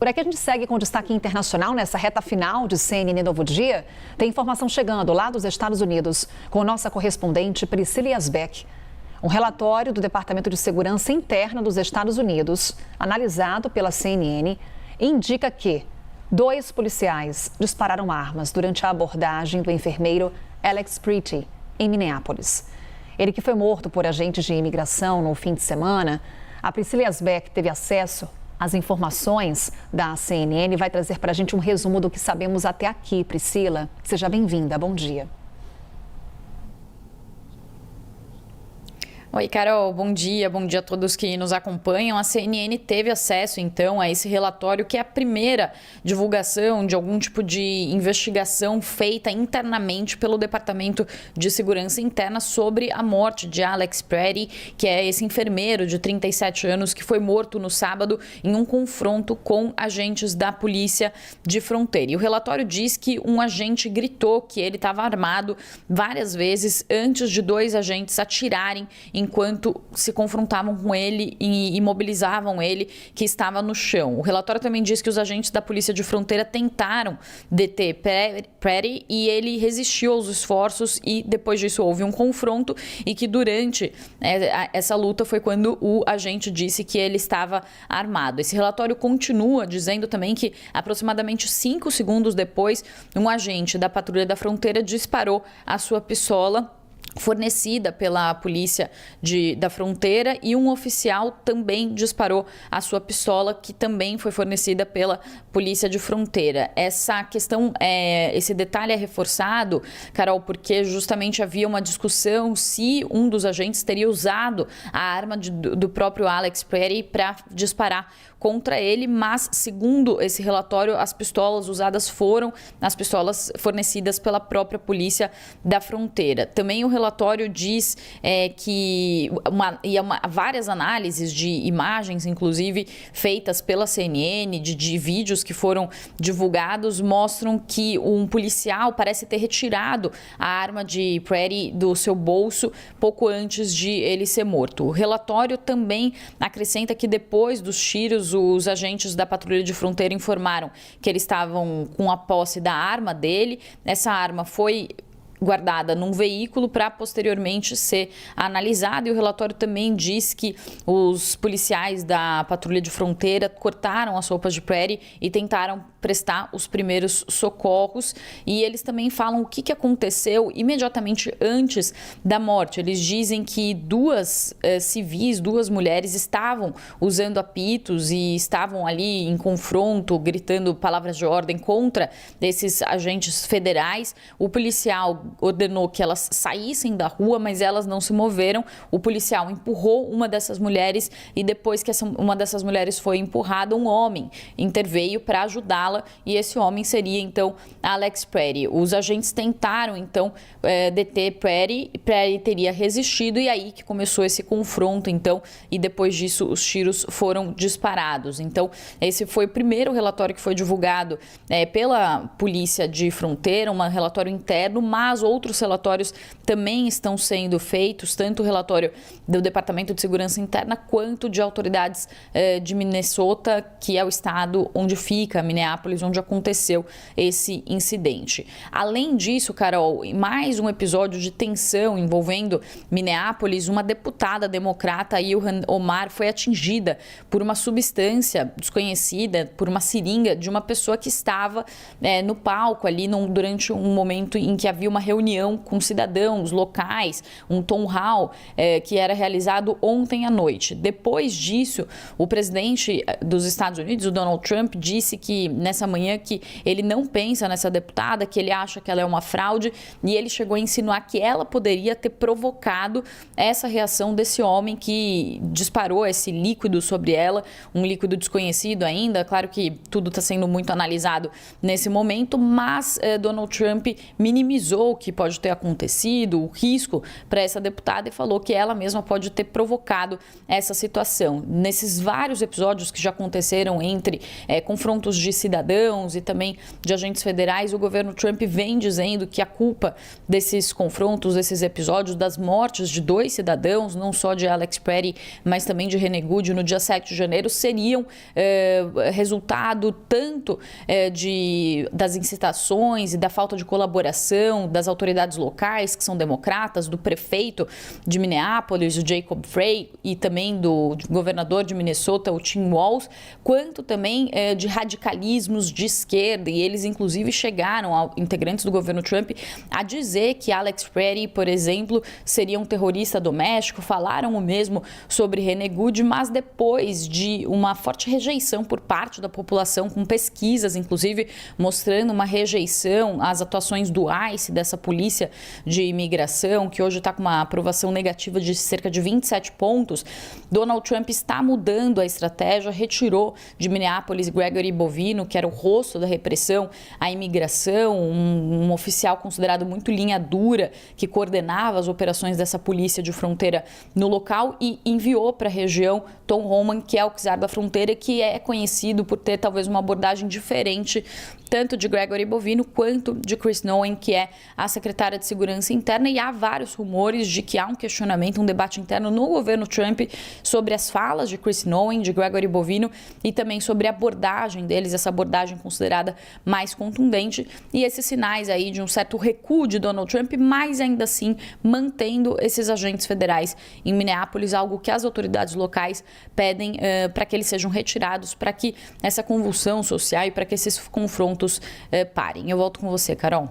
Por aqui a gente segue com destaque internacional nessa reta final de CNN Novo Dia. Tem informação chegando lá dos Estados Unidos com nossa correspondente Priscila Yazbek. Um relatório do Departamento de Segurança Interna dos Estados Unidos, analisado pela CNN, indica que 2 policiais dispararam armas durante a abordagem do enfermeiro Alex Pretty, em Minneapolis. Ele que foi morto por agentes de imigração no fim de semana. A Priscila Yazbek teve acesso às informações da CNN e vai trazer para a gente um resumo do que sabemos até aqui. Priscila, seja bem-vinda. Bom dia. Oi, Carol, bom dia a todos que nos acompanham. A CNN teve acesso, então, a esse relatório, que é a primeira divulgação de algum tipo de investigação feita internamente pelo Departamento de Segurança Interna sobre a morte de Alex Pretty, que é esse enfermeiro de 37 anos que foi morto no sábado em um confronto com agentes da Polícia de Fronteira. E o relatório diz que um agente gritou que ele estava armado várias vezes antes de 2 agentes atirarem enquanto se confrontavam com ele e imobilizavam ele, que estava no chão. O relatório também diz que os agentes da Polícia de Fronteira tentaram deter Pretty e ele resistiu aos esforços e depois disso houve um confronto e que durante essa luta foi quando o agente disse que ele estava armado. Esse relatório continua dizendo também que aproximadamente 5 segundos depois, um agente da Patrulha da Fronteira disparou a sua pistola fornecida pela Polícia da Fronteira e um oficial também disparou a sua pistola, que também foi fornecida pela Polícia de Fronteira. Essa questão, esse detalhe é reforçado, Carol, porque justamente havia uma discussão se um dos agentes teria usado a arma do próprio Alex Pretty para disparar contra ele, mas segundo esse relatório, as pistolas usadas foram as pistolas fornecidas pela própria Polícia da Fronteira. Também o relatório diz que várias análises de imagens, inclusive feitas pela CNN, de vídeos que foram divulgados, mostram que um policial parece ter retirado a arma de Pretty do seu bolso pouco antes de ele ser morto. O relatório também acrescenta que depois dos tiros, os agentes da Patrulha de Fronteira informaram que eles estavam com a posse da arma dele. Essa arma foi guardada num veículo para posteriormente ser analisada, e o relatório também diz que os policiais da Patrulha de Fronteira cortaram as roupas de Pretty e tentaram prestar os primeiros socorros, e eles também falam o que aconteceu imediatamente antes da morte. Eles dizem que 2 civis, 2 mulheres estavam usando apitos e estavam ali em confronto, gritando palavras de ordem contra esses agentes federais. O policial ordenou que elas saíssem da rua, mas elas não se moveram. O policial empurrou uma dessas mulheres e depois que uma dessas mulheres foi empurrada, um homem interveio para ajudá-la, e esse homem seria então Alex Pretty. Os agentes tentaram então deter Pretty teria resistido, e aí que começou esse confronto então, e depois disso os tiros foram disparados. Então esse foi o primeiro relatório que foi divulgado pela Polícia de Fronteira, um relatório interno, mas outros relatórios também estão sendo feitos, tanto o relatório do Departamento de Segurança Interna quanto de autoridades de Minnesota, que é o estado onde fica Minneapolis, onde aconteceu esse incidente. Além disso, Carol, mais um episódio de tensão envolvendo Minneapolis. Uma deputada democrata, Ilhan Omar, foi atingida por uma substância desconhecida, por uma seringa de uma pessoa que estava no palco ali durante um momento em que havia uma reunião com cidadãos locais, um town hall que era realizado ontem à noite. Depois disso, o presidente dos Estados Unidos, o Donald Trump, disse que nessa manhã que ele não pensa nessa deputada, que ele acha que ela é uma fraude, e ele chegou a insinuar que ela poderia ter provocado essa reação desse homem que disparou esse líquido sobre ela, um líquido desconhecido ainda. Claro que tudo está sendo muito analisado nesse momento, mas Donald Trump minimizou que pode ter acontecido, o risco para essa deputada, e falou que ela mesma pode ter provocado essa situação. Nesses vários episódios que já aconteceram entre confrontos de cidadãos e também de agentes federais, o governo Trump vem dizendo que a culpa desses confrontos, desses episódios, das mortes de 2 cidadãos, não só de Alex Pretty, mas também de Renee Good no dia 7 de janeiro, seriam resultado tanto das incitações e da falta de colaboração das autoridades locais, que são democratas, do prefeito de Minneapolis, o Jacob Frey, e também do governador de Minnesota, o Tim Walz, quanto também de radicalismos de esquerda, e eles inclusive chegaram, integrantes do governo Trump, a dizer que Alex Pretty, por exemplo, seria um terrorista doméstico, falaram o mesmo sobre Renee Good, mas depois de uma forte rejeição por parte da população, com pesquisas, inclusive, mostrando uma rejeição às atuações do ICE, dessa polícia de imigração, que hoje está com uma aprovação negativa de cerca de 27 pontos, Donald Trump está mudando a estratégia, retirou de Minneapolis Gregory Bovino, que era o rosto da repressão à imigração, um oficial considerado muito linha dura, que coordenava as operações dessa polícia de fronteira no local, e enviou para a região Tom Homan, que é o czar da fronteira, que é conhecido por ter talvez uma abordagem diferente tanto de Gregory Bovino quanto de Chris Noem, que é a secretária de Segurança Interna, e há vários rumores de que há um questionamento, um debate interno no governo Trump sobre as falas de Chris Noem, de Gregory Bovino, e também sobre a abordagem deles, essa abordagem considerada mais contundente, e esses sinais aí de um certo recuo de Donald Trump, mas ainda assim mantendo esses agentes federais em Minneapolis, algo que as autoridades locais pedem para que eles sejam retirados, para que essa convulsão social e para que esses confrontos parem. Eu volto com você, Carol.